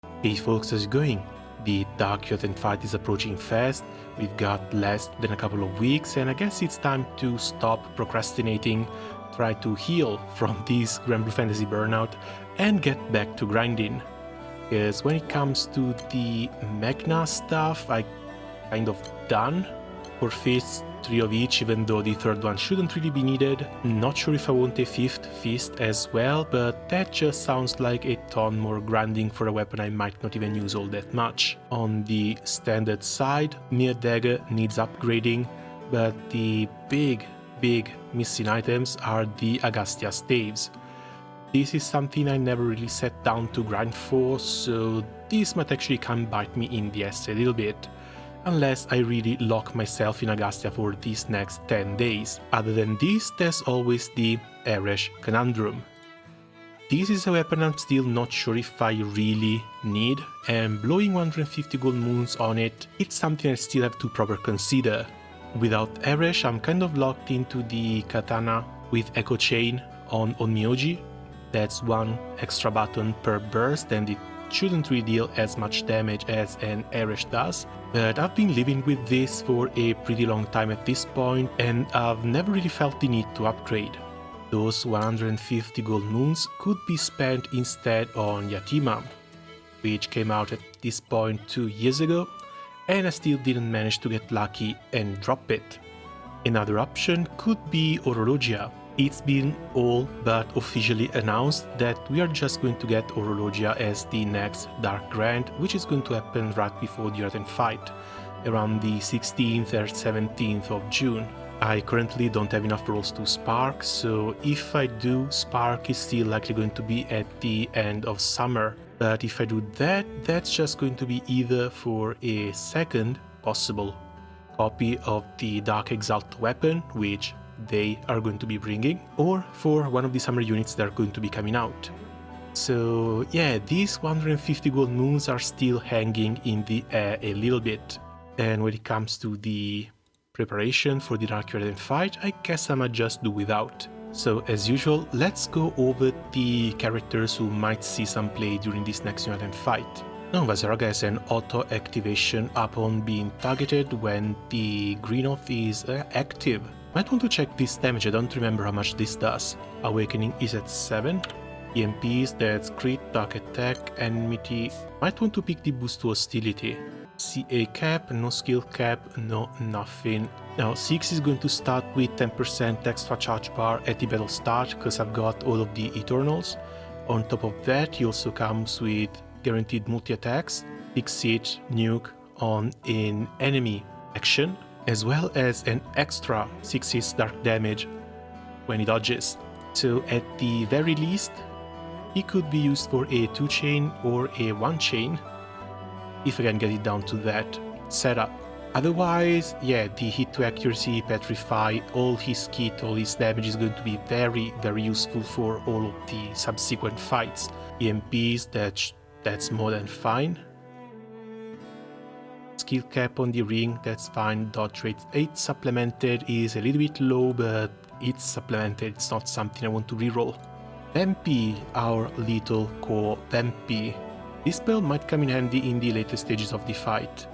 Hey folks, how's it going? The Dark Curtain fight is approaching fast, we've got less than a couple of weeks, and I guess it's time to stop procrastinating, try to heal from this Granblue Fantasy burnout, and get back to grinding. Because when it comes to the Magna stuff, I kind of done. For fists, 3 of each, even though the third one shouldn't really be needed. Not sure if I want a 5th fist as well, but that just sounds like a ton more grinding for a weapon I might not even use all that much. On the standard side, Near Dagger needs upgrading, but the big missing items are the Agastya staves. This is something I never really sat down to grind for, so this might actually come bite me in the ass a little bit. Unless I really lock myself in Agastya for these next 10 days. Other than this, there's always the Eresh conundrum. This is a weapon I'm still not sure if I really need, and blowing 150 gold moons on it, it's something I still have to properly consider. Without Eresh, I'm kind of locked into the katana with Echo Chain on Onmyoji. That's one extra button per burst, and it shouldn't really deal as much damage as an Eresh does, but I've been living with this for a pretty long time at this point, and I've never really felt the need to upgrade. Those 150 gold moons could be spent instead on Yatima, which came out at this point 2 years ago, and I still didn't manage to get lucky and drop it. Another option could be Orologia. It's been all but officially announced that we are just going to get Orologia as the next Dark Grand, which is going to happen right before the Earthen fight, around the 16th or 17th of June. I currently don't have enough rolls to Spark, so if I do, Spark is still likely going to be at the end of summer. But if I do that, that's just going to be either for a second possible copy of the Dark Exalt weapon, which they are going to be bringing, or for one of the summer units that are going to be coming out. So yeah, these 150 gold moons are still hanging in the air a little bit. And when it comes to the preparation for the Dark Curtain fight, I guess I might just do without. So as usual, let's go over the characters who might see some play during this next Earthen fight. Now Vazaraga has an auto activation upon being targeted when the green off is active. Might want to check this damage, I don't remember how much this does. Awakening is at 7. EMPs, that's crit, dark attack, enmity. Might want to pick the boost to hostility. CA cap, no skill cap, no nothing. Now 6 is going to start with 10% extra charge bar at the battle start, because I've got all of the Eternals. On top of that, he also comes with guaranteed multi-attacks, fix it, nuke on an enemy action, as well as an extra 6 dark damage when he dodges. So at the very least, he could be used for a 2-chain or a 1-chain, if I can get it down to that setup. Otherwise, yeah, the hit to accuracy, petrify, all his kit, all his damage is going to be very useful for all of the subsequent fights. EMPs, that's more than fine. Skill cap on the ring, that's fine. Dodge rate 8 supplemented is a little bit low, but it's supplemented, it's not something I want to reroll. Vampy, our little core Vampy. This spell might come in handy in the later stages of the fight,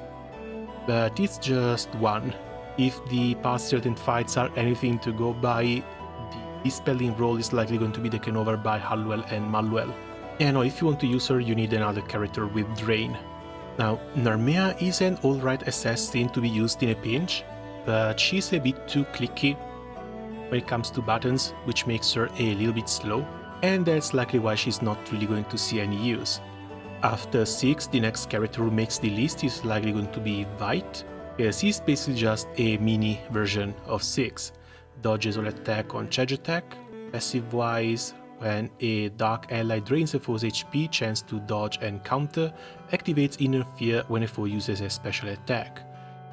but it's just one. If the past certain fights are anything to go by, the dispelling role is likely going to be taken over by Halwell and Malwell. Yeah, no, if you want to use her, you need another character with Drain. Now, Narmea is an alright assassin to be used in a pinch, but she's a bit too clicky when it comes to buttons, which makes her a little bit slow, and that's likely why she's not really going to see any use. After 6, the next character who makes the list is likely going to be Vite, because he's basically just a mini version of 6. Dodges all attack on charge attack. Passive-wise, when a dark ally drains a foe's HP, chance to dodge and counter, activates Inner Fear when a foe uses a special attack.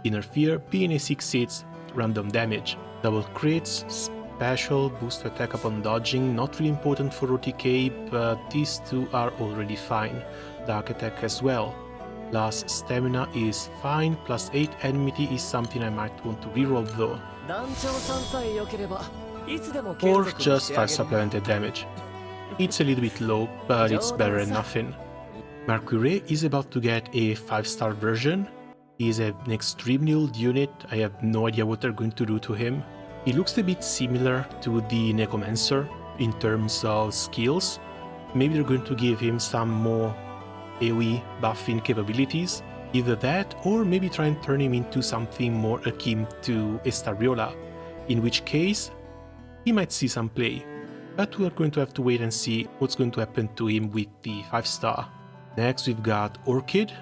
Inner Fear being a 6-hit random damage. Double crits, special, boost to attack upon dodging, not really important for OTK, but these two are already fine. Dark attack as well. Plus stamina is fine, plus 8 enmity is something I might want to reroll though. Or just 5 supplemented damage. It's a little bit low, but it's better than nothing. Mercury is about to get a 5-star version. He is an extremely old unit, I have no idea what they're going to do to him. He looks a bit similar to the Necromancer in terms of skills. Maybe they're going to give him some more AoE buffing capabilities. Either that, or maybe try and turn him into something more akin to a Stariola, in which case he might see some play. But we're going to have to wait and see what's going to happen to him with the 5-star. Next we've got Orchid.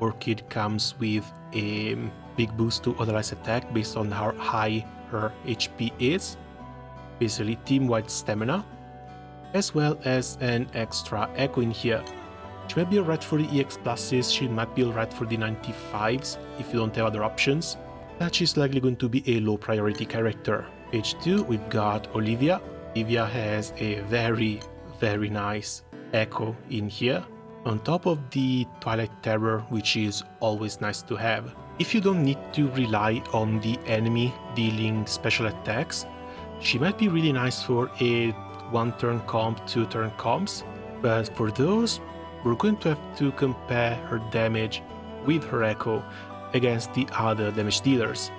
Orchid comes with a big boost to otherwise attack based on how high her HP is, basically team-wide stamina, as well as an extra echo in here. She might be alright for the EX pluses, she might be alright for the 95s if you don't have other options, but she's likely going to be a low priority character. Page 2 we've got Olivia. Olivia has a very nice echo in here, on top of the Twilight Terror, which is always nice to have. If you don't need to rely on the enemy dealing special attacks, she might be really nice for a 1-turn comp, 2-turn comps, but for those, we're going to have to compare her damage with her echo against the other damage dealers.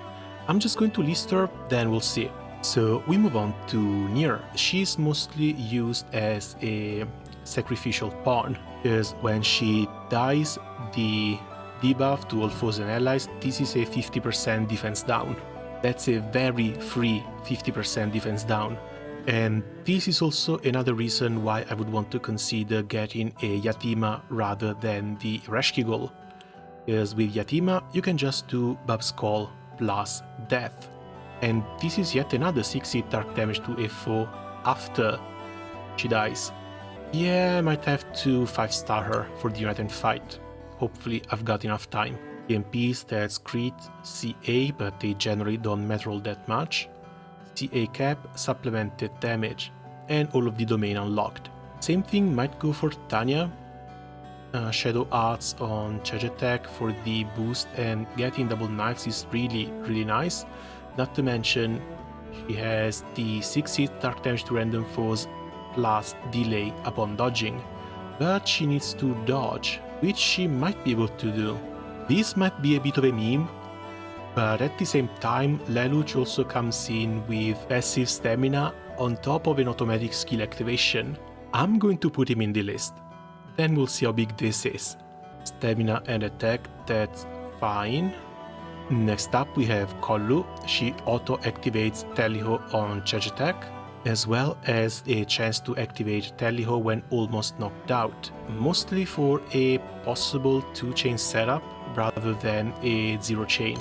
I'm just going to list her, then we'll see. So we move on to Nier. She's mostly used as a sacrificial pawn, because when she dies, the debuff to all foes and allies, this is a 50% defense down. That's a very free 50% defense down. And this is also another reason why I would want to consider getting a Yatima rather than the Reshkigol, because with Yatima you can just do Bab's Call plus Death, and this is yet another 6-hit dark damage to a foe after she dies. Yeah, I might have to 5-star her for the United fight. Hopefully I've got enough time. EMPs, that's crit, CA, but they generally don't matter all that much. CA cap, supplemented damage, and all of the domain unlocked. Same thing might go for Tanya. Shadow Arts on charge attack for the boost, and getting double knives is really nice. Not to mention, she has the 6-hit dark damage to random foes plus delay upon dodging, but she needs to dodge, which she might be able to do. This might be a bit of a meme, but at the same time, Lelouch also comes in with passive stamina on top of an automatic skill activation. I'm going to put him in the list, then we'll see how big this is. Stamina and attack, that's fine. Next up we have Kollu. She auto-activates Taliho on charge attack, as well as a chance to activate Taliho when almost knocked out, mostly for a possible 2-chain setup rather than a 0-chain.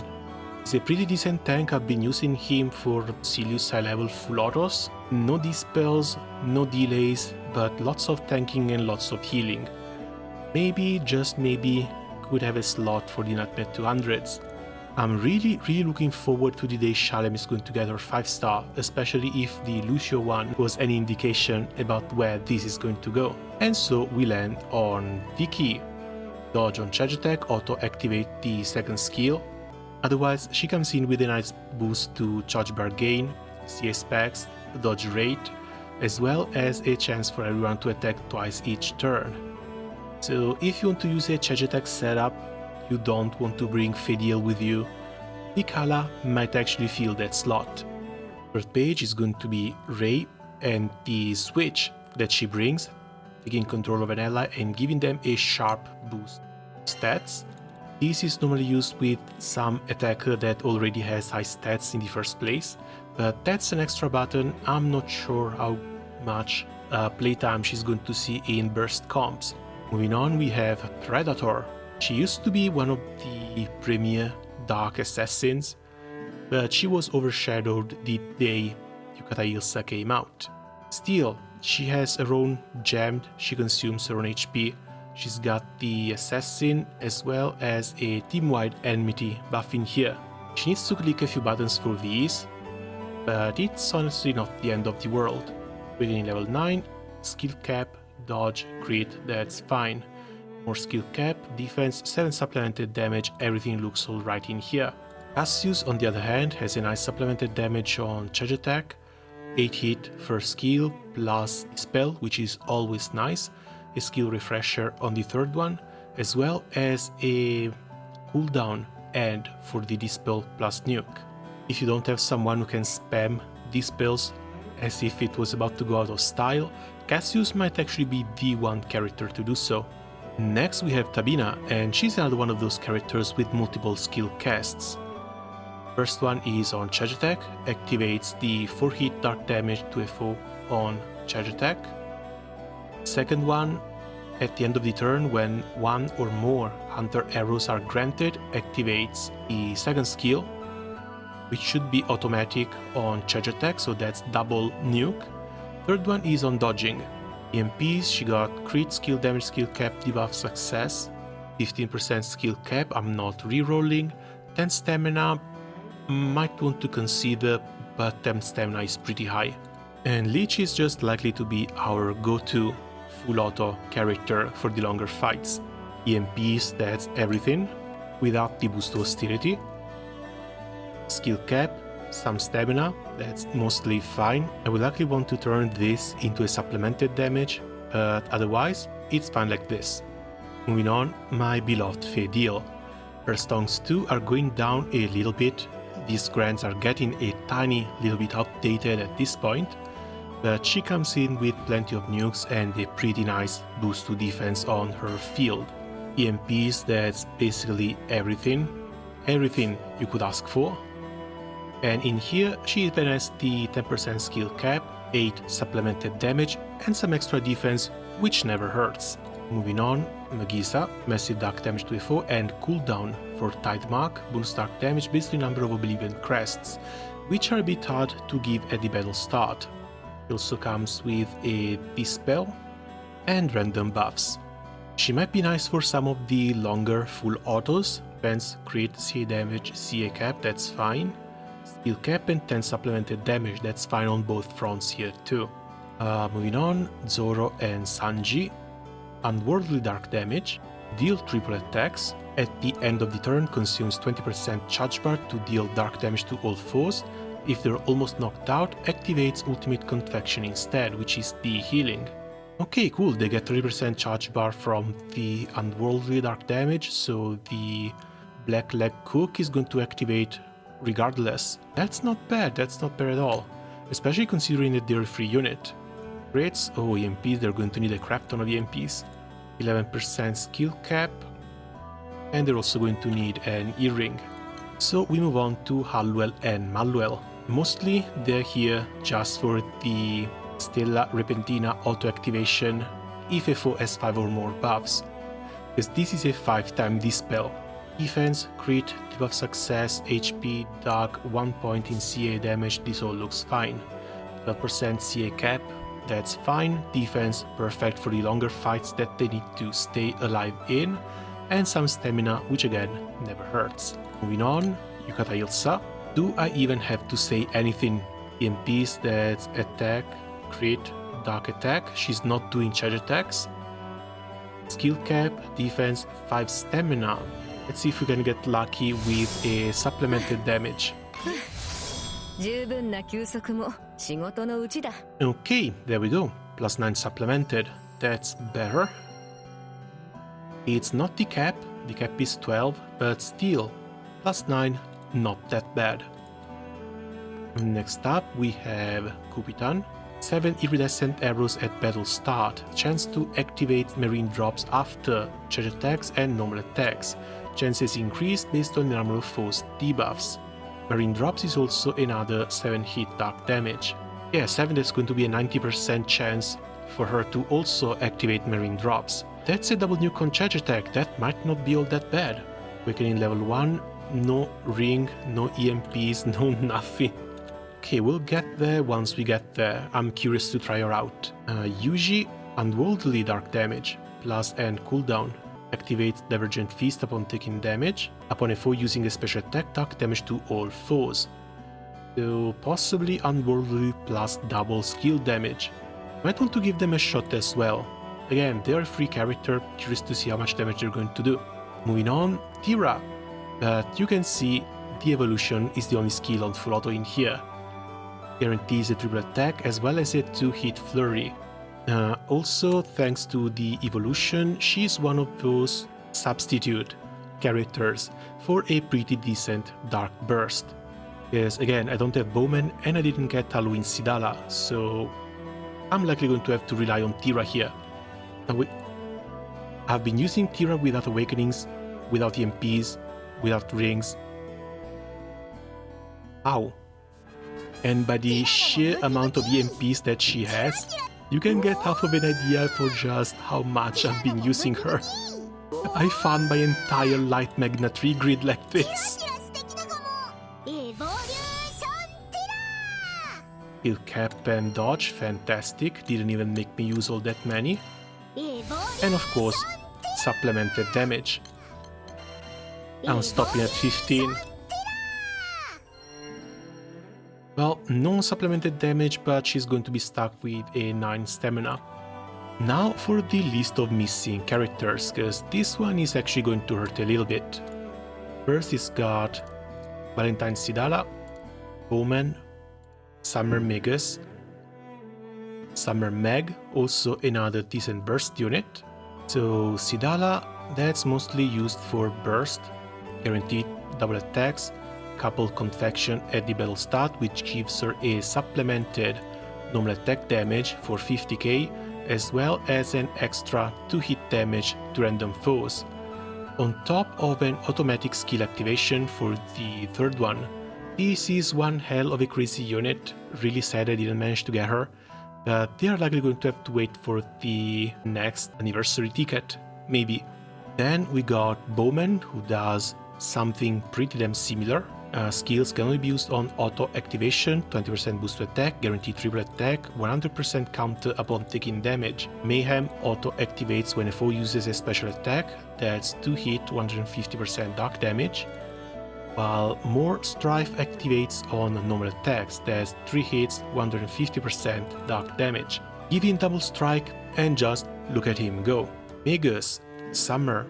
He's a pretty decent tank. I've been using him for Silius high level full autos, no dispels, no delays, but lots of tanking and lots of healing. Maybe, just maybe, could have a slot for the Nightmare 200s. I'm really looking forward to the day Shalem is going to get her 5-star, especially if the Lucio one was any indication about where this is going to go. And so we land on Vicky. Dodge on charge attack, auto-activate the second skill. Otherwise, she comes in with a nice boost to charge bar gain, CS specs, dodge rate, as well as a chance for everyone to attack twice each turn. So if you want to use a charge attack setup, you don't want to bring Fediel with you, Vikala might actually fill that slot. Third page is going to be Rei, and the switch that she brings, taking control of an ally and giving them a sharp boost. Stats. This is normally used with some attacker that already has high stats in the first place, but that's an extra button. I'm not sure how much playtime she's going to see in burst comps. Moving on, we have Predator. She used to be one of the premier dark assassins, but she was overshadowed the day Yukata Ilsa came out. Still, she has her own gemmed, she consumes her own HP, she's got the assassin as well as a team-wide enmity buff in here. She needs to click a few buttons for these, but it's honestly not the end of the world. Within level 9, skill cap, dodge, crit, that's fine. More skill cap, defense, 7 supplemented damage, everything looks alright in here. Cassius on the other hand has a nice supplemented damage on charge attack, 8 hit first skill plus spell, which is always nice, a skill refresher on the third one, as well as a cooldown and for the Dispel plus nuke. If you don't have someone who can spam Dispels as if it was about to go out of style, Cassius might actually be the one character to do so. Next we have Tabina, and she's another one of those characters with multiple skill casts. First one is on charge attack, activates the 4 hit dark damage to a foe on charge attack. Second one, at the end of the turn, when 1 or more Hunter arrows are granted, activates the second skill, which should be automatic on charge attack, so that's double nuke. Third one is on dodging. EMPs, she got crit, skill damage, skill cap, debuff success, 15% skill cap, I'm not rerolling, 10 stamina, might want to consider, but 10 stamina is pretty high. And Leech is just likely to be our go-to full auto character for the longer fights. EMPs, that's everything, without the boost to hostility. Skill cap, some stamina, that's mostly fine. I would likely want to turn this into a supplemented damage, but otherwise it's fine like this. Moving on, my beloved Fadil. Her stonks too are going down a little bit. These grants are getting a tiny little bit outdated at this point, but she comes in with plenty of nukes and a pretty nice boost to defense on her field. EMPs, that's basically everything you could ask for. And in here, she even has the 10% skill cap, 8 supplemented damage, and some extra defense, which never hurts. Moving on, Magisa, massive dark damage to a foe and cooldown for Tide Mark, boosts dark damage based on the number of Oblivion crests, which are a bit hard to give at the battle start. It also comes with a Dispel and random buffs. She might be nice for some of the longer full autos, defense, crit, CA damage, CA cap, that's fine. Skill cap and 10 supplemented damage, that's fine on both fronts here too. Moving on, Zoro and Sanji. Unworldly dark damage, deal triple attacks, at the end of the turn consumes 20% charge bar to deal dark damage to all foes. If they're almost knocked out, activates ultimate confection instead, which is the healing. Okay, cool, they get 30% charge bar from the unworldly dark damage, so the Black Leg Cook is going to activate regardless. That's not bad at all, especially considering that they're a free unit. Crits, oh, EMPs, they're going to need a crap ton of EMPs. 11% skill cap, and they're also going to need an earring. So we move on to Halwell and Malwell. Mostly they're here just for the Stella Repentina auto activation if a foe has 5 or more buffs, because this is a 5-time Dispel. Defense, crit, debuff success, HP, dark, 1 point in CA damage, this all looks fine. 12% CA cap, that's fine. Defense, perfect for the longer fights that they need to stay alive in, and some stamina, which again never hurts. Moving on, Yukata Ilsa. Do I even have to say anything? EMPs, that's attack, crit, dark attack, she's not doing charge attacks. Skill cap, defense, 5 stamina. Let's see if we can get lucky with a supplemented damage. Okay, there we go. Plus 9 supplemented. That's better. It's not the cap is 12, but still, plus 9, not that bad. Next up, we have Kupitan. 7 iridescent arrows at battle start. Chance to activate marine drops after charge attacks and normal attacks. Chances increased based on the number of foes debuffs. Marine drops is also another 7 hit dark damage. Yeah, 7, that's going to be a 90% chance for her to also activate marine drops. That's a double nuke on charge attack, that might not be all that bad. Awakening level 1, no ring, no EMPs, no nothing. Okay, we'll get there once we get there. I'm curious to try her out. Yuji, unworldly dark damage, plus and cooldown. Activates Divergent Feast upon taking damage. Upon a foe using a special attack, dark damage to all foes. So possibly unworldly plus double skill damage. Might want to give them a shot as well. Again, they're a free character, curious to see how much damage they're going to do. Moving on, Tira. But you can see the evolution is the only skill on full auto in here. Guarantees a triple attack as well as a 2-hit flurry. Also, thanks to the evolution, she's one of those substitute characters for a pretty decent Dark Burst. Because again, I don't have Bowman and I didn't get Halloween Sidala, so I'm likely going to have to rely on Tira here. Now I've been using Tira without Awakenings, without EMPs, without Rings. Ow. And by the sheer amount of EMPs that she has, you can get half of an idea for just how much I've been using her. I found my entire Light Magna tree grid like this. Heal cap and dodge, fantastic, didn't even make me use all that many. And of course, supplemented damage. I'm stopping at 15. Well, no supplemented damage, but she's going to be stuck with a 9 stamina. Now for the list of missing characters, because this one is actually going to hurt a little bit. First it's got Valentine Sidala, Bowman, Summer Megas, Summer Meg, also another decent burst unit. So Sidala, that's mostly used for burst, guaranteed double attacks, coupled confection at the battle start, which gives her a supplemented normal attack damage for 50k, as well as an extra 2-hit damage to random foes, on top of an automatic skill activation for the third one. This is one hell of a crazy unit, really sad I didn't manage to get her, but they are likely going to have to wait for the next anniversary ticket, maybe. Then we got Bowman, who does something pretty damn similar. Skills can only be used on auto activation, 20% boost to attack, guaranteed triple attack, 100% counter upon taking damage. Mayhem auto activates when a foe uses a special attack, that's 2 hit, 150% dark damage, while More Strife activates on normal attacks, that's 3 hits, 150% dark damage. Give him double strike and just look at him go. Megas, Summer,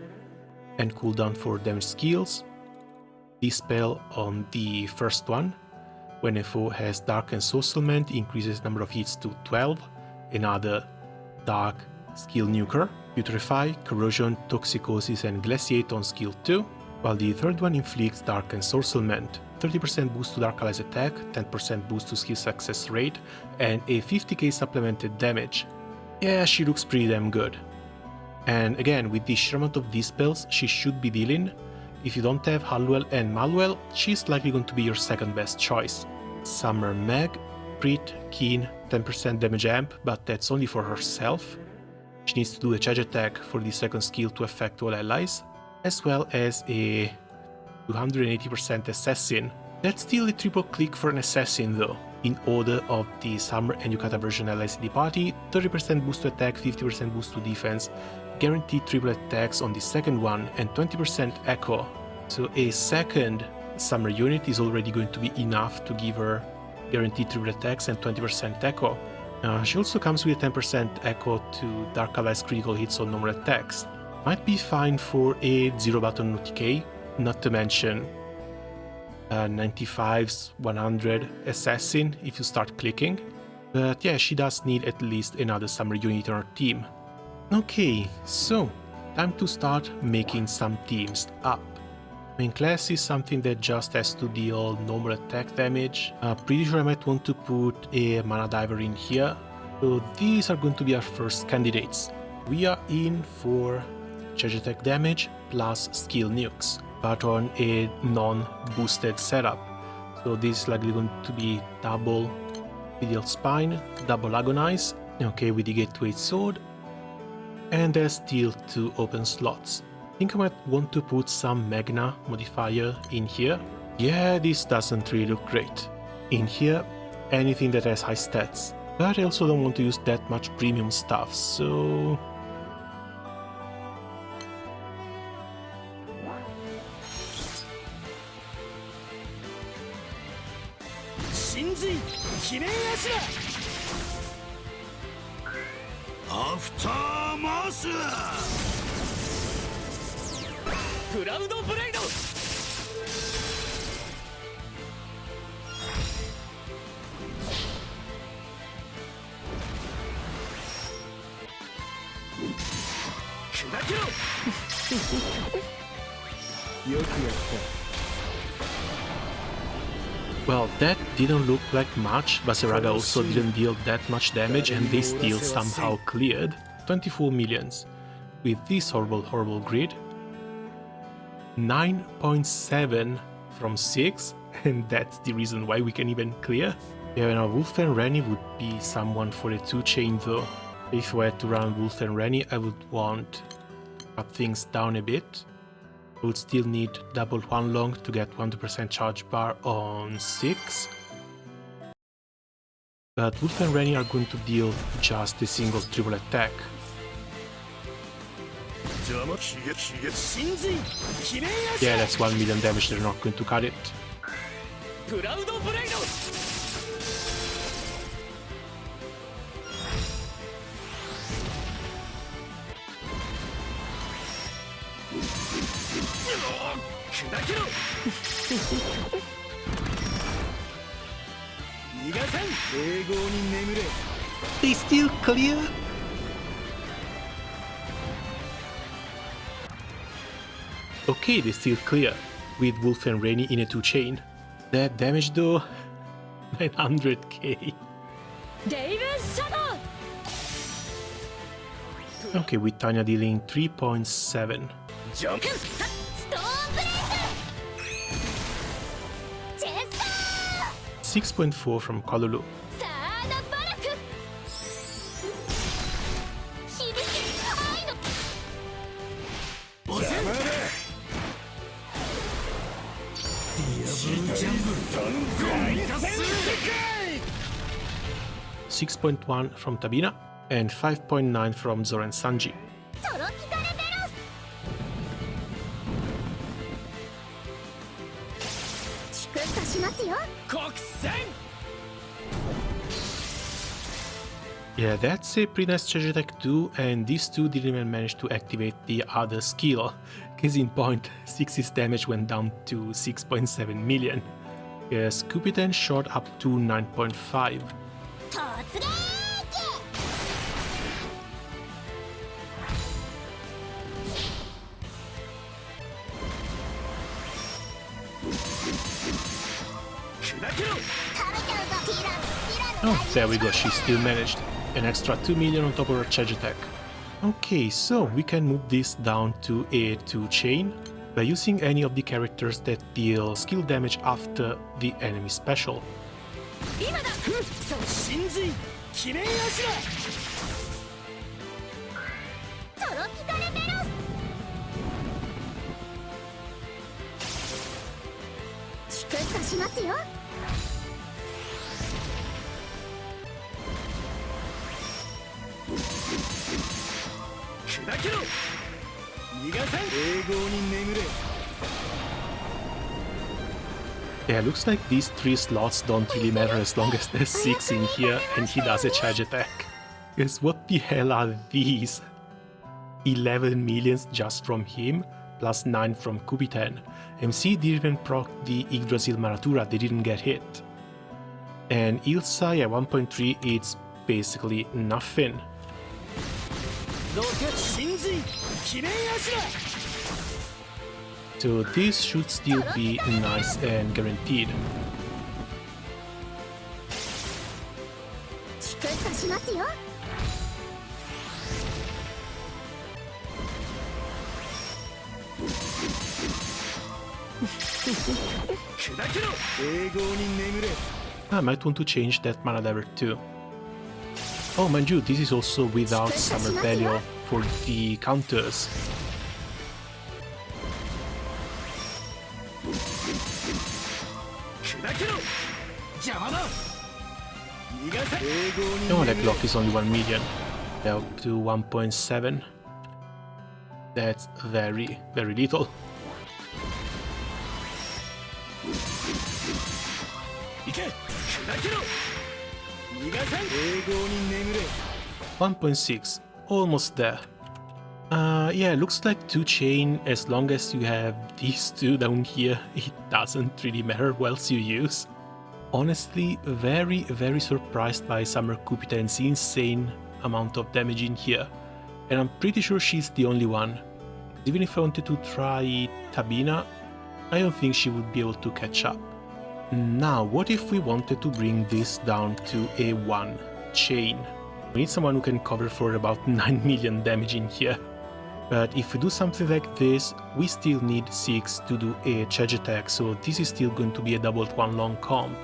and cooldown for damage skills. Dispel on the first one. When a foe has Dark Ensorcelment, increases number of hits to 12. Another Dark skill nuker. Putrefy, Corrosion, Toxicosis and Glaciate on skill 2. While the third one inflicts Dark Ensorcelment. 30% boost to Dark Allies attack, 10% boost to skill success rate, and a 50k supplemented damage. Yeah, she looks pretty damn good. And again, with the sheer amount of dispels she should be dealing, if you don't have Halwell and Malwell, she's likely going to be your second best choice. Summer Meg, crit, keen, 10% damage amp, but that's only for herself. She needs to do a charge attack for the second skill to affect all allies, as well as a 280% assassin. That's still a triple click for an assassin though. In order of the Summer and Yukata version allies in the party, 30% boost to attack, 50% boost to defense, guaranteed triple attacks on the second one, and 20% echo. So a second Summer unit is already going to be enough to give her guaranteed triple attacks and 20% echo. She also comes with a 10% echo to Dark Allies critical hits on normal attacks. Might be fine for a 0 button OTK, not to mention 95's 100 assassin if you start clicking. But yeah, she does need at least another Summer unit on her team. Okay, so time to start making some teams up. Main class is something that just has to deal normal attack damage. Pretty sure I might want to put a Mana Diver in here. So these are going to be our first candidates. We are in for charge attack damage plus skill nukes, but on a non-boosted setup. So this is likely going to be double Ideal Spine, double Agonize, okay, with the Gateway Sword, and there's still 2 open slots. I think I might want to put some Magna modifier in here. Yeah, this doesn't really look great. In here, anything that has high stats. But I also don't want to use that much premium stuff, so... Well, that didn't look like much. Basaraga also didn't deal that much damage and they still somehow cleared 24 millions. With this horrible grid, 9.7 from 6, and that's the reason why we can even clear. Yeah, now Wolf and Rennie would be someone for the 2-chain though. If I had to run Wolf and Rennie, I would want to cut things down a bit. I would still need double 1 long to get 100% charge bar on 6. But Wolf and Rennie are going to deal just a single triple attack. Yeah, that's 1 million damage, they're not going to cut it. They still clear? Okay, they still clear, with Wolf and Rennie in a 2-chain. That damage though, 900k. Okay, with Tanya dealing 3.7. 6.4 from Kolulu. $6.1 from Tabina and 5.9 from Zoran Sanji. Yeah, that's a pretty nice treasure deck too, and these two didn't even manage to activate the other skill. Case in point, 6's damage went down to 6.7 million. Yes, Kupitan shot up to 9.5. Oh, there we go, she still managed. An extra 2 million on top of her charge attack. Okay, so we can move this down to a 2-chain by using any of the characters that deal skill damage after the enemy special. Yeah, looks like these 3 slots don't really matter as long as there's 6 in here and he does a charge attack. Because what the hell are these? 11 millions just from him, plus 9 from Kubitan. MC didn't even proc the Yggdrasil Maratura, they didn't get hit. And Ilsa, yeah, 1.3, it's basically nothing. So this should still be nice and guaranteed. I might want to change that mana lever too. Oh, mind you, this is also without Summer Belial for the counters. Oh, that block is only 1 million. They're up to 1.7. That's very, very little. $1.6, almost there. Yeah, looks like 2-chain, as long as you have these two down here, it doesn't really matter what else you use. Honestly, very, very surprised by Summer Kupitan's insane amount of damage in here. And I'm pretty sure she's the only one. Even if I wanted to try Tabina, I don't think she would be able to catch up. Now, what if we wanted to bring this down to a 1 chain? We need someone who can cover for about 9 million damage in here. But if we do something like this, we still need 6 to do a charge attack, so this is still going to be a doubled 1 long comp.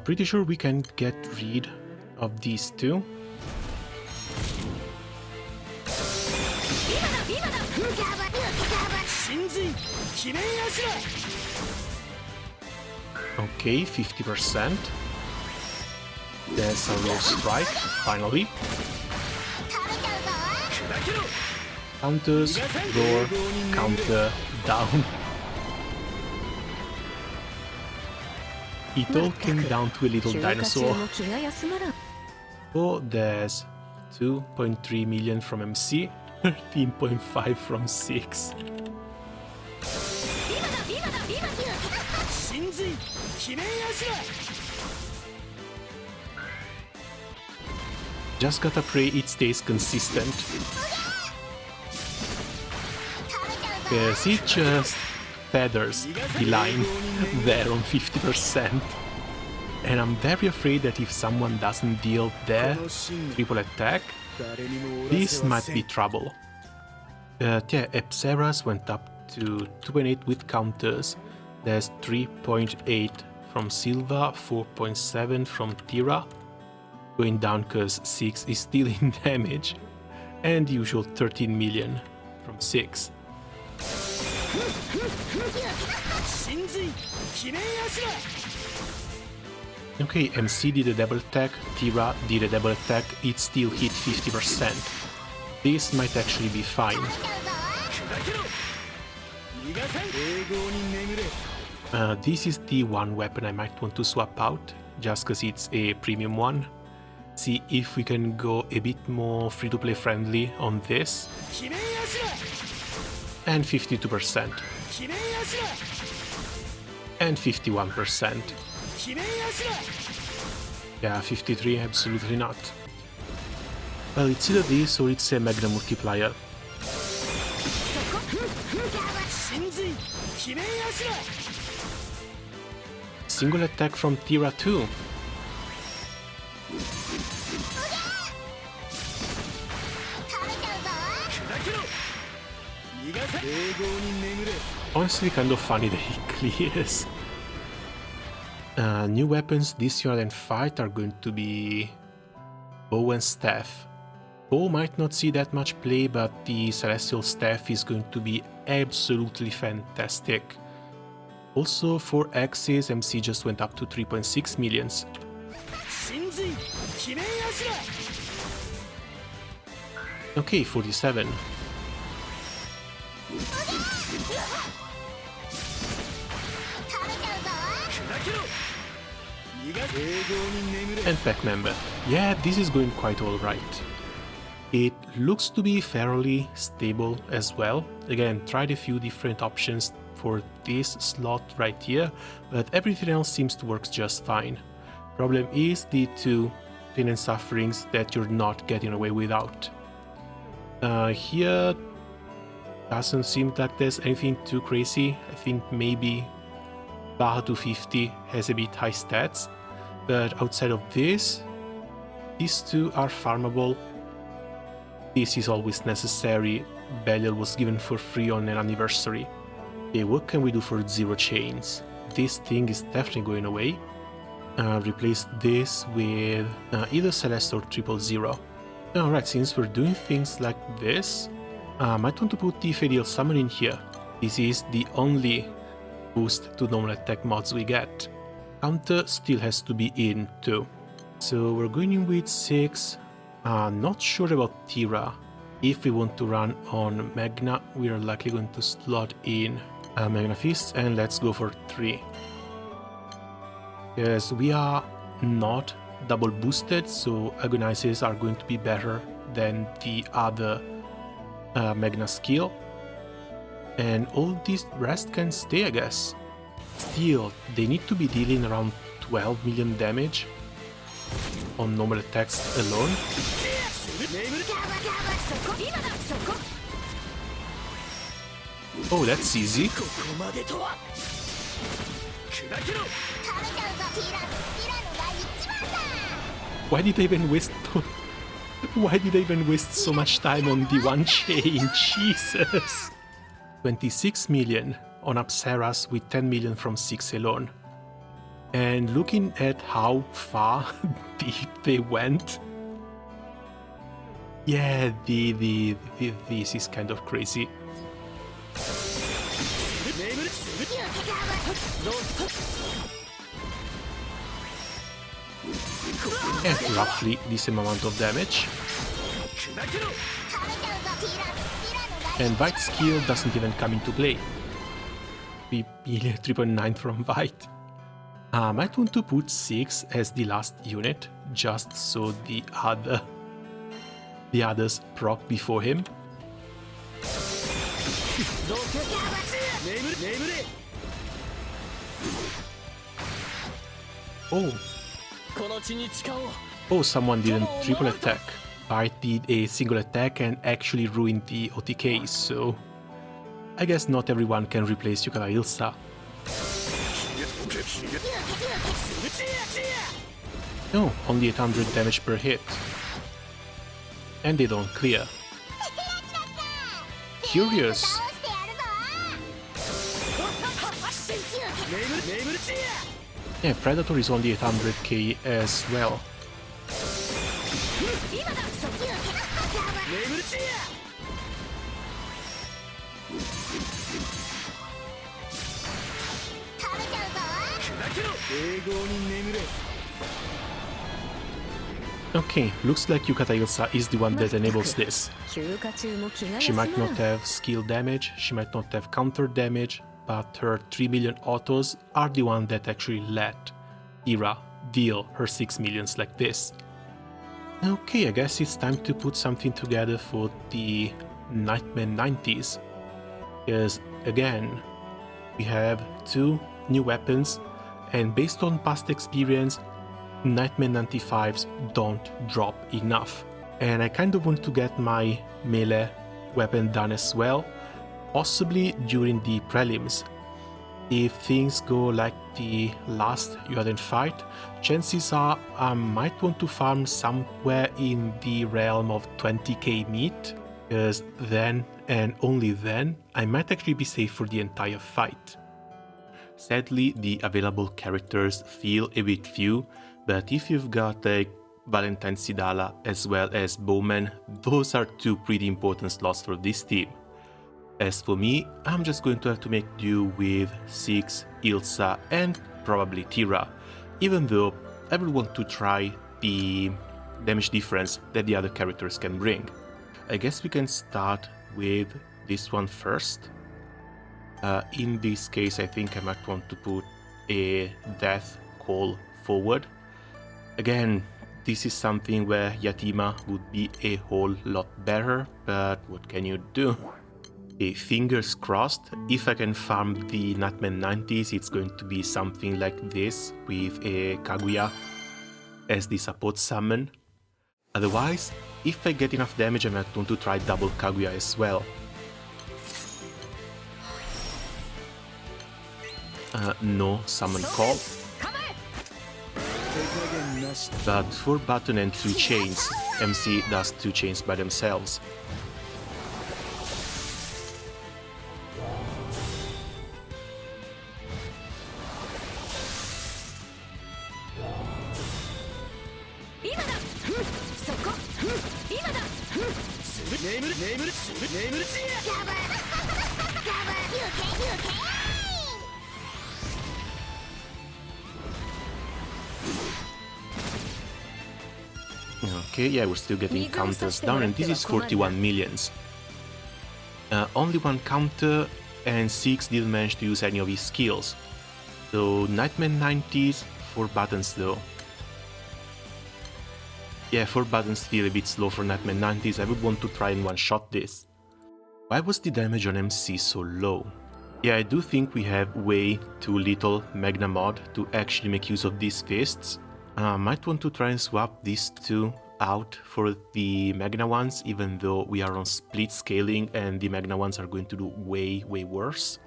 Pretty sure we can get rid of these two. Okay, 50%. There's a low strike, finally. Counters, roar, counter, down. It all came down to a little dinosaur. So there's 2.3 million from MC, 13.5 from 6. Just gotta pray it stays consistent. Because it just feathers the line there on 50%. And I'm very afraid that if someone doesn't deal their triple attack, this might be trouble. Yeah, Epseras went up to 2.8 with counters. There's 3.8 from Silva, 4.7 from Tira. Going down because 6 is still in damage. And the usual 13 million from 6. Okay, MC did a double attack, Tira did a double attack, it still hit 50%. This might actually be fine. This is the one weapon I might want to swap out, just because it's a premium one. See if we can go a bit more free-to-play friendly on this. And 52%. And 51%. Yeah, 53, absolutely not. Well, it's either this or it's a Magna multiplier. Single attack from Tira 2. Honestly, kind of funny that he clears. New weapons this unit and fight are going to be bow and staff. Bow might not see that much play, but the celestial staff is going to be absolutely fantastic. Also, for axes, MC just went up to 3.6 millions. Okay, 47. And pack member. Yeah, this is going quite alright. It looks to be fairly stable as well. Again, tried a few different options for this slot right here, but everything else seems to work just fine. Problem is the 2 pain and sufferings that you're not getting away without. Here doesn't seem like there's anything too crazy. I think maybe Baja 250 has a bit high stats, but outside of this, these 2 are farmable. This is always necessary. Belial was given for free on an anniversary. Okay, what can we do for 0 chains? This thing is definitely going away. Replace this with either Celeste or 000. Alright, since we're doing things like this, I might want to put the Fadial Summon in here. This is the only boost to normal attack mods we get. Counter still has to be in too. So we're going in with 6. Not sure about Tira. If we want to run on Magna, we are likely going to slot in Magna Fist, and let's go for 3. Yes, we are not double boosted, so Agonizes are going to be better than the other Magna skill. And all this rest can stay, I guess. Still, they need to be dealing around 12 million damage on normal attacks alone. Oh, that's easy. Why did I even waste... Why did I even waste so much time on the one chain? Jesus! 26 million on Apsaras with 10 million from 6 alone. And looking at how far deep they went... Yeah, this is kind of crazy. And roughly the same amount of damage. And White's skill doesn't even come into play. 3.9 from White. I might want to put 6 as the last unit, just so the others proc before him. Oh, someone didn't triple attack. White did a single attack and actually ruined the OTK, so I guess not everyone can replace Yukata Ilsa. No, only 800 damage per hit. And they don't clear. Curious. Yeah, Predator is only 800k as well. Okay, looks like Yukata Ilsa is the one that enables this. She might not have skill damage, she might not have counter damage, but her 3 million autos are the one that actually let Ira deal her 6 millions like this. Okay, I guess it's time to put something together for the Nightmare 90s. Because again, we have 2 new weapons, and based on past experience, Nightmare 95s don't drop enough. And I kind of want to get my melee weapon done as well, possibly during the prelims. If things go like the last Yoden fight, chances are I might want to farm somewhere in the realm of 20k meat, because then and only then I might actually be safe for the entire fight. Sadly, the available characters feel a bit few, but if you've got like Valentine Sidala as well as Bowman, those are 2 pretty important slots for this team. As for me, I'm just going to have to make do with 6, Ilsa and probably Tira, even though I would want to try the damage difference that the other characters can bring. I guess we can start with this one first. In this case, I think I might want to put a death call forward. Again, this is something where Yatima would be a whole lot better, but what can you do? Okay, fingers crossed, if I can farm the Nightmare 90s, it's going to be something like this, with a Kaguya as the support summon. Otherwise, if I get enough damage, I might want to try double Kaguya as well. No summon call. But 4 button and 2 chains, MC does 2 chains by themselves. Okay, yeah, we're still getting counters down, and this is 41 millions. Only 1 counter, and 6 didn't manage to use any of his skills. So, Nightmare 90s, 4 buttons though. Yeah, 4 buttons feel a bit slow for Nightmare 90s, I would want to try and one-shot this. Why was the damage on MC so low? Yeah, I do think we have way too little Magna mod to actually make use of these fists. Might want to try and swap these 2 out for the Magna ones, even though we are on split scaling and the Magna ones are going to do way worse.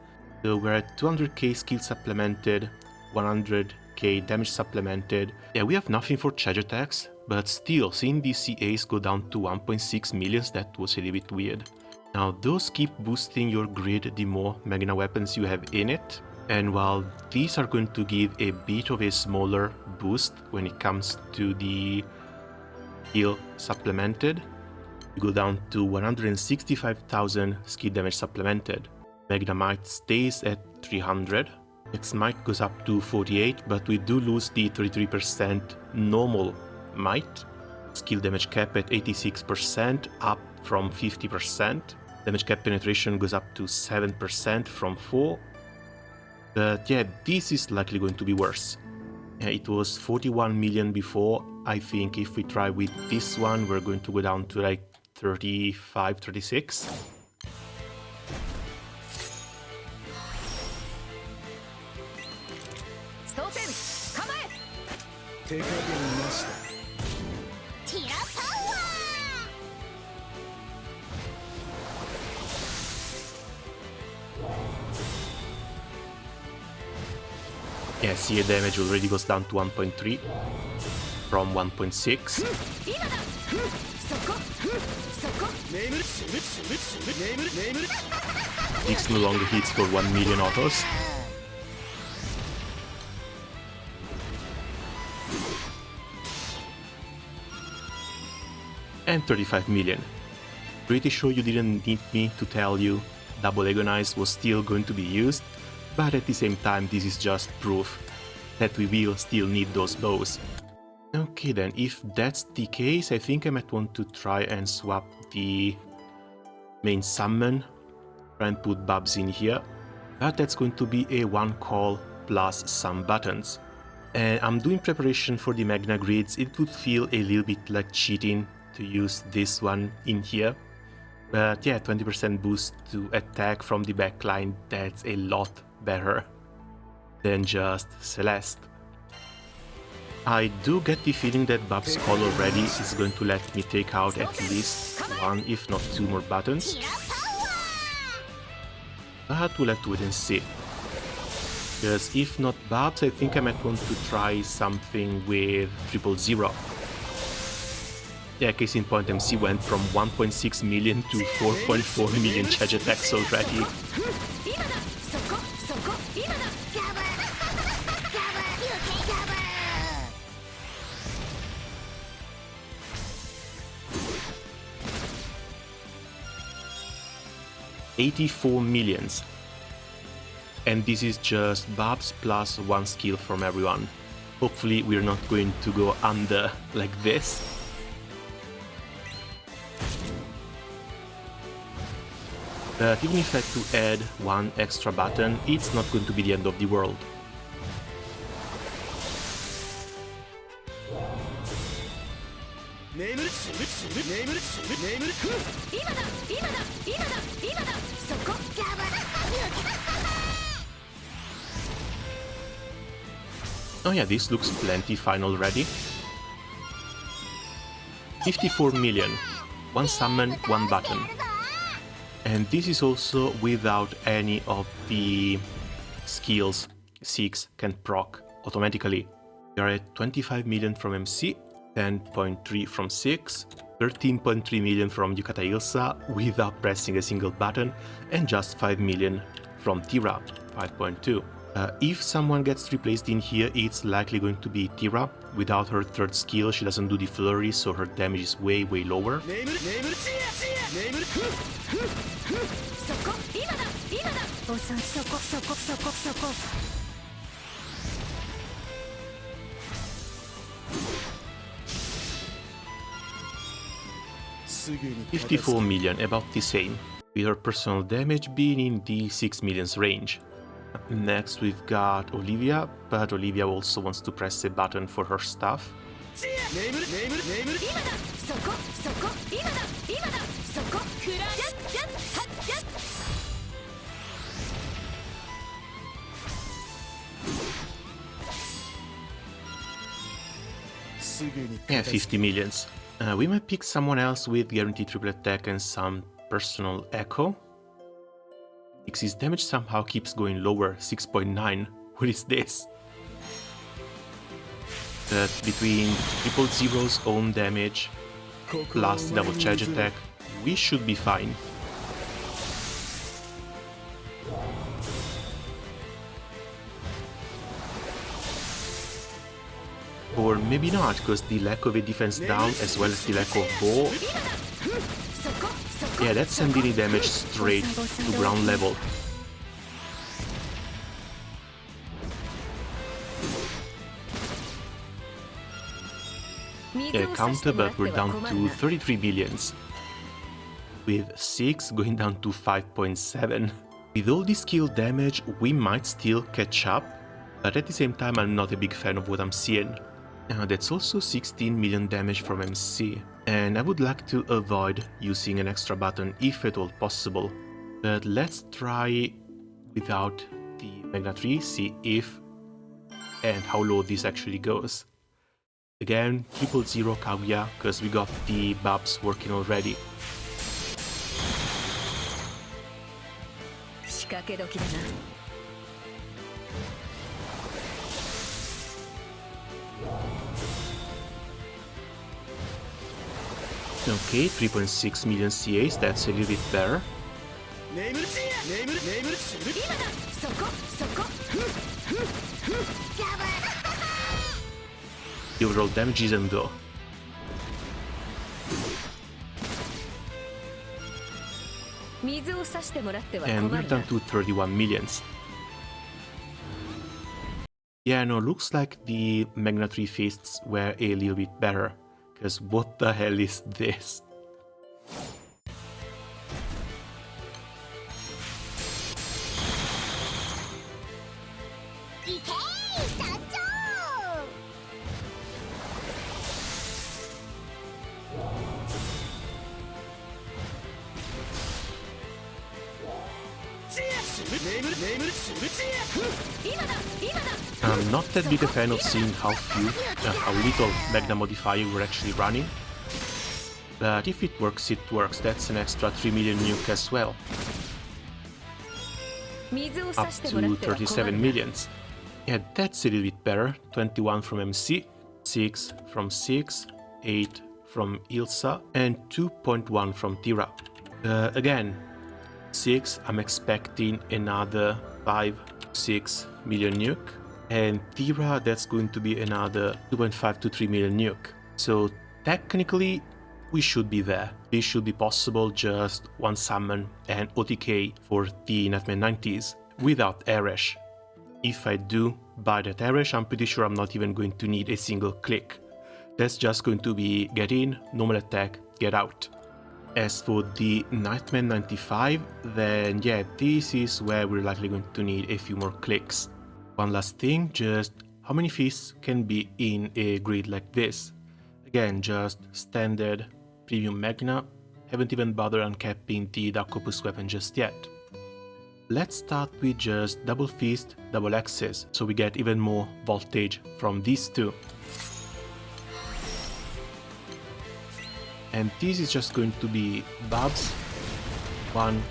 So we're at 200k skill supplemented, 100k damage supplemented. Yeah, we have nothing for charge attacks, but still, seeing these CAs go down to 1.6 millions, that was a little bit weird. Now, those keep boosting your grid the more Magna weapons you have in it. And while these are going to give a bit of a smaller boost when it comes to the skill supplemented, you go down to 165,000 skill damage supplemented. Magna Might stays at 300, X Might goes up to 48, but we do lose the 33% normal Might. Skill damage cap at 86%, up from 50%. Damage cap penetration goes up to 7% from 4%. But yeah, this is likely going to be worse. It was 41 million before. I think if we try with this one, we're going to go down to like 35, 36. Yeah, CA damage already goes down to 1.3 from 1.6. X no longer hits for 1 million autos. And 35 million. Pretty sure you didn't need me to tell you double agonize was still going to be used, but at the same time this is just proof that we will still need those bows. Okay then, if that's the case, I think I might want to try and swap the main summon, try and put Babs in here, but that's going to be a one call plus some buttons. And I'm doing preparation for the Magna grids. It would feel a little bit like cheating to use this one in here. But yeah, 20% boost to attack from the backline, that's a lot better than just Celeste. I do get the feeling that Bab's call already is going to let me take out at least one, if not two more buttons. But we'll have to wait and see. Because if not Babs, I think I might want to try something with 000. Yeah, case in point, MC went from 1.6 million to 4.4 million charge attacks already. $84 million. And this is just Babs plus one skill from everyone. Hopefully we're not going to go under like this. But even if I had to add one extra button, it's not going to be the end of the world. Oh yeah, this looks plenty fine already. 54 million. One summon, one button. And this is also without any of the skills 6 can proc automatically. We are at 25 million from MC, 10.3 from 6, 13.3 million from Yukata Ilsa without pressing a single button, and just 5 million from Tira, 5.2. If someone gets replaced in here, it's likely going to be Tira. Without her third skill, she doesn't do the flurry, so her damage is way lower. $54 million, about the same, with her personal damage being in the 6 millions range. Next we've got Olivia, but Olivia also wants to press a button for her stuff. Yeah, 50 millions. We might pick someone else with guaranteed triple attack and some personal echo. His damage somehow keeps going lower, 6.9. What is this? But between 000's own damage plus double charge attack, we should be fine. Or maybe not, because the lack of a defense down as well as the lack of bow. Yeah, that's sending damage straight to ground level. Yeah, counter, but we're down to 33 billions. With 6 going down to 5.7. With all this skill damage, we might still catch up, but at the same time I'm not a big fan of what I'm seeing. That's also 16 million damage from MC, and I would like to avoid using an extra button if at all possible. But let's try without the Magna tree, see if and how low this actually goes. Again, 000 Kaguya, because we got the buffs working already. Okay, 3.6 million CAs, that's a little bit better. The overall damage isn't though. And we're down to 31 millions. Yeah, no, looks like the Magna 3 fists were a little bit better. Because what the hell is this? I'm not that big a fan of seeing how little Magna modifier we're actually running. But if it works, that's an extra 3 million nuke as well. Up to 37 millions. Yeah, that's a little bit better. 21 from MC, 6 from 6, 8 from Ilsa, and 2.1 from Tira. Again, 6, I'm expecting another 5-6 million nuke. And Tira, that's going to be another 2.5 to 3 million nuke. So technically, we should be there. This should be possible, just one summon and OTK for the Nightmare 90s without Aresh. If I do buy that Aresh, I'm pretty sure I'm not even going to need a single click. That's just going to be get in, normal attack, get out. As for the Nightmare 95, then yeah, this is where we're likely going to need a few more clicks. One last thing, just how many fists can be in a grid like this? Again, just standard premium Magna, haven't even bothered uncapping the Dark Opus weapon just yet. Let's start with just double fist, double axes, so we get even more voltage from these two. And this is just going to be Babs, 1,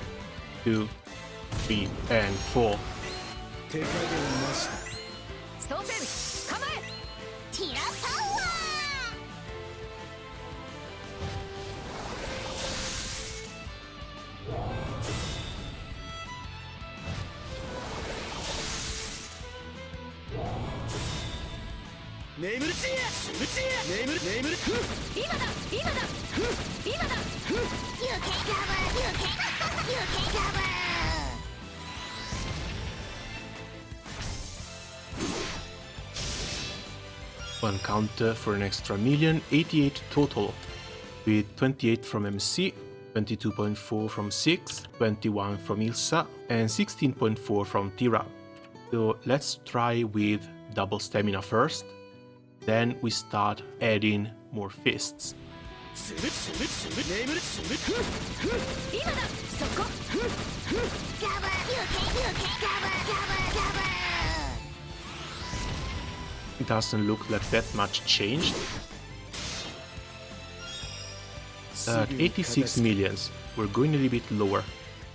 2, 3, and 4. One counter for an extra million, 88 total, with 28 from MC, 22.4 from 6, 21 from Ilsa, and 16.4 from Tira. So let's try with double stamina first, then we start adding more fists. It doesn't look like that much changed. At 86 millions, we're going a little bit lower.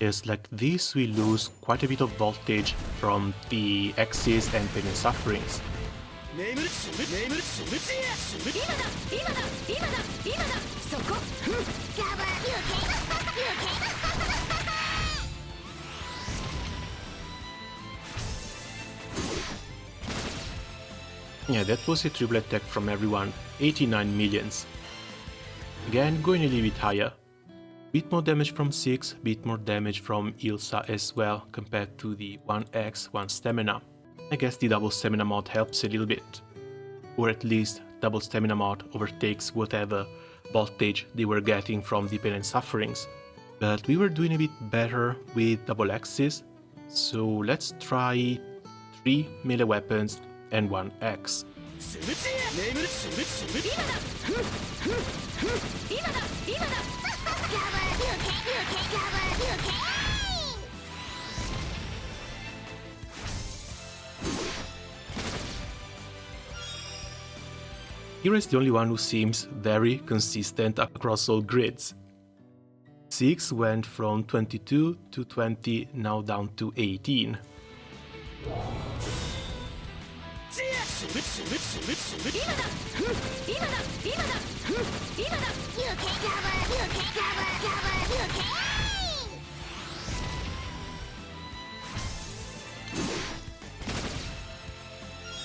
Is like this, we lose quite a bit of voltage from the X's and pain and sufferings. Yeah, that was a triple attack from everyone, 89 millions. Again, going a little bit higher. Bit more damage from 6, bit more damage from Ilsa as well, compared to the 1x, 1 stamina. I guess the double stamina mod helps a little bit. Or at least double stamina mod overtakes whatever voltage they were getting from the pain and sufferings. But we were doing a bit better with double axes, so let's try 3 melee weapons and 1 X. Here is the only one who seems very consistent across all grids. 6 went from 22 to 20, now down to 18.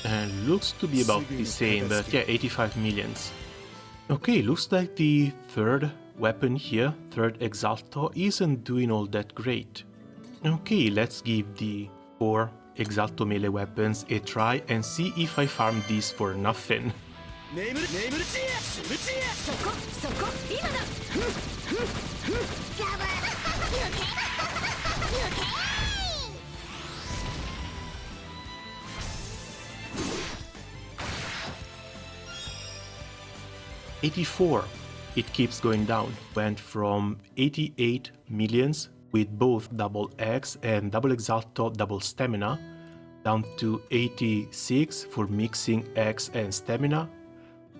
And looks to be about the same, but yeah, 85 millions. Okay, looks like the third weapon here, third Exalto, isn't doing all that great. Okay, let's give the 4 Exalto melee weapons a try and see if I farm these for nothing. $84. It keeps going down. Went from 88 millions with both double X and double Exalto double stamina, down to 86 for mixing X and stamina,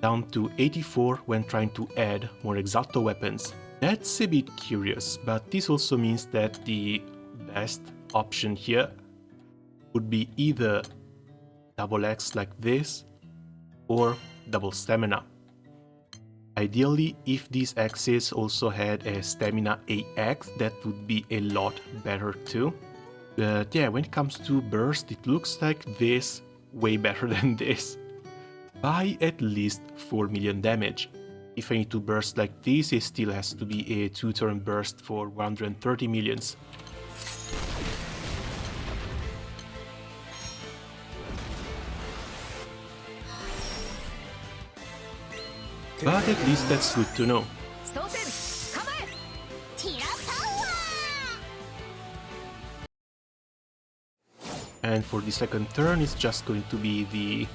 down to 84 when trying to add more Exalto weapons. That's a bit curious, but this also means that the best option here would be either double X like this or double stamina. Ideally, if these X's also had a stamina AX, that would be a lot better too. But yeah, when it comes to burst, it looks like this way better than this, by at least 4 million damage. If I need to burst like this, it still has to be a 2-turn burst for 130 millions. But at least that's good to know. And for the second turn, it's just going to be the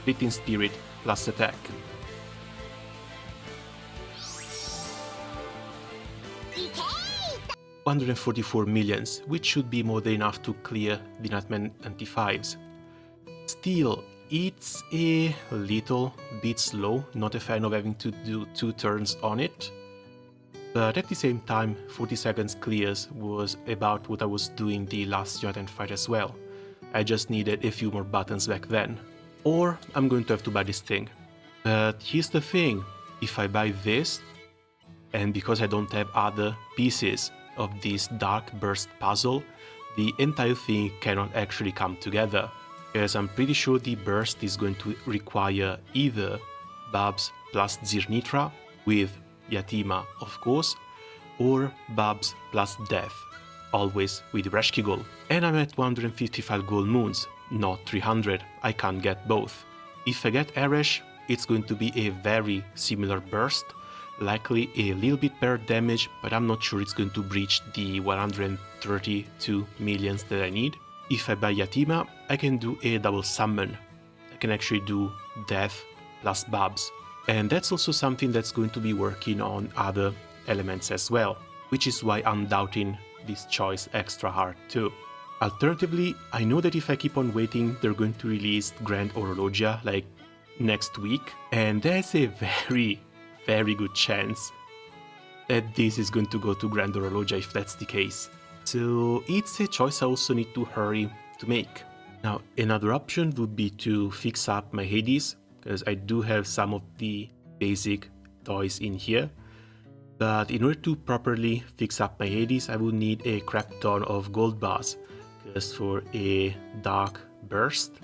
Fleeting Spirit plus attack. $144 millions, which should be more than enough to clear the Nightmare 95s. Still, it's a little bit slow, not a fan of having to do 2 turns on it. But at the same time, 40 seconds clears was about what I was doing the last United fight as well. I just needed a few more buttons back then. Or I'm going to have to buy this thing. But here's the thing, if I buy this, and because I don't have other pieces of this Dark Burst puzzle, the entire thing cannot actually come together. Because I'm pretty sure the burst is going to require either Babs plus Zirnitra, with Yatima of course, or Babs plus Death, always with Reshkigol. And I'm at 155 gold moons, not 300, I can't get both. If I get Eresh, it's going to be a very similar burst, likely a little bit better damage, but I'm not sure it's going to breach the 132 millions that I need. If I buy Yatima, I can do a double summon. I can actually do Death plus Babs. And that's also something that's going to be working on other elements as well, which is why I'm doubting this choice extra hard too. Alternatively, I know that if I keep on waiting, they're going to release Grand Orologia like next week, and there's a very good chance that this is going to go to Grand Orologia if that's the case. So it's a choice I also need to hurry to make. Now, another option would be to fix up my Hades, because I do have some of the basic toys in here. But in order to properly fix up my Hades, I would need a crap ton of gold bars, because for a dark burst,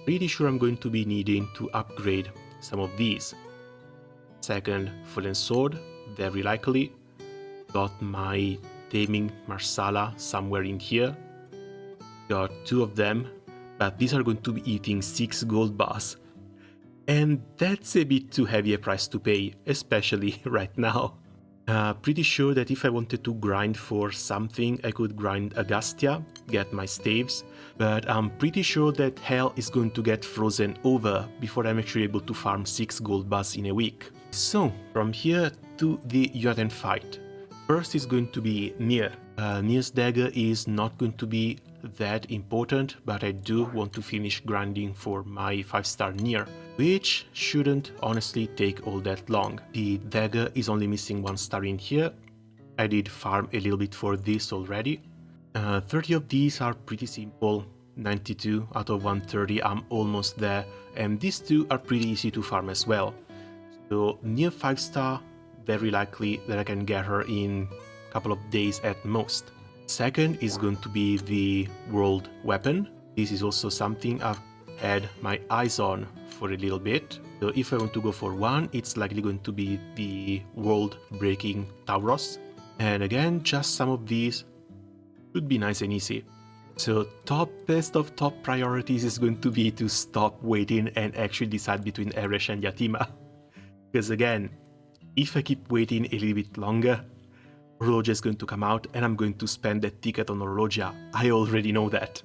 pretty sure I'm going to be needing to upgrade some of these. Second, Fallen Sword, very likely. Got my Taming Marsala somewhere in here. Got 2 of them, but these are going to be eating 6 gold bars. And that's a bit too heavy a price to pay, especially right now. Pretty sure that if I wanted to grind for something, I could grind Agastya, get my staves, but I'm pretty sure that hell is going to get frozen over before I'm actually able to farm 6 gold bars in a week. So, from here to the Jotun fight. First is going to be Nier. Nier's dagger is not going to be that important, but I do want to finish grinding for my 5-star Nier, which shouldn't honestly take all that long. The dagger is only missing 1 star in here. I did farm a little bit for this already. 30 of these are pretty simple. 92 out of 130, I'm almost there, and these 2 are pretty easy to farm as well. So Nier 5-star, very likely that I can get her in a couple of days at most. Second is going to be the world weapon. This is also something I've had my eyes on for a little bit. So if I want to go for one, it's likely going to be the world breaking Tauros. And again, just some of these should be nice and easy. So top best of top priorities is going to be to stop waiting and actually decide between Eresh and Yatima. Because again, if I keep waiting a little bit longer, Orologia is going to come out and I'm going to spend that ticket on Orologia. I already know that.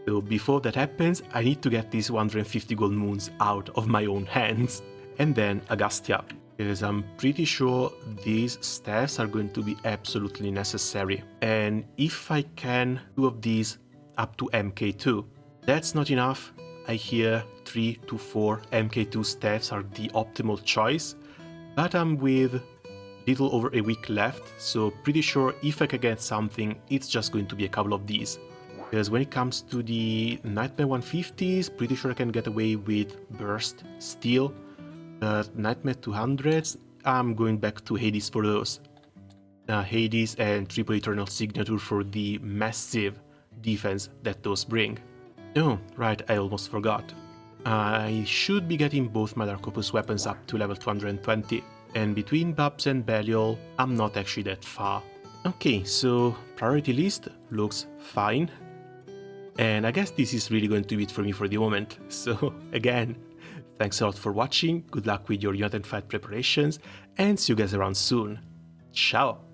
So before that happens, I need to get these 150 gold moons out of my own hands. And then Agastya, because I'm pretty sure these staffs are going to be absolutely necessary. And if I can, 2 of these up to MK2. That's not enough. I hear 3 to 4 MK2 staffs are the optimal choice, but I'm with little over a week left, so pretty sure if I can get something, it's just going to be a couple of these. Because when it comes to the Nightmare 150s, pretty sure I can get away with Burst Steel, but Nightmare 200s, I'm going back to Hades for those. Hades and Triple Eternal Signature for the massive defense that those bring. Oh, right, I almost forgot. I should be getting both my Dark Opus weapons up to level 220, and between Babs and Belial, I'm not actually that far. Okay, so priority list looks fine, and I guess this is really going to be it for me for the moment. So again, thanks a lot for watching, good luck with your Jotun fight preparations, and see you guys around soon. Ciao!